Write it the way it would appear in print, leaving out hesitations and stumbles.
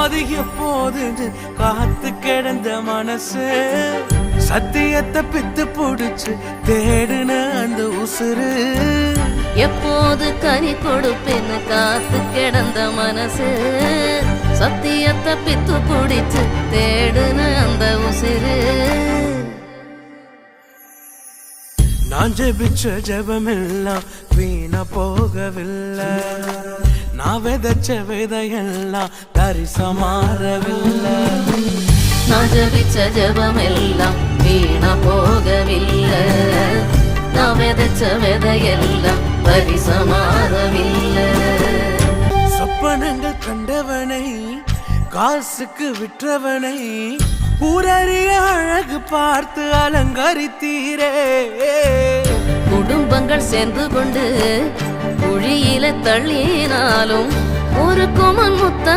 அது எப்போதுன்னு காத்து கிடந்த மனசு சத்தியத்தை பித்து புடிச்சு தேடுன அந்த உசுறு எப்போது கனி கொடுப்பேன்னு காத்து கிடந்த மனசு சத்தியத்தை பித்து புடிச்சு தேடுன அந்த உசுறு நான் ஜெபிச்ச ஜெபமெல்லாம் வீணா போகவில்லை நான் விதைச்ச விதையெல்லாம் தரிசமாறவில்லை நான் ஜெபிச்ச ஜெபமெல்லாம் வீணா போகவில்லை நான் விதைச்ச விதையெல்லாம் பரிசமாறவில்லை சொப்பனங்கள் கண்டவனை காசுக்கு விற்றவனை ஊரறிய அழகு பார்த்து அலங்கரித்தீரே குடும்பங்கள் சேர்ந்து கொண்டு குழியில தள்ளினாலும் ஒரு குமன் முத்த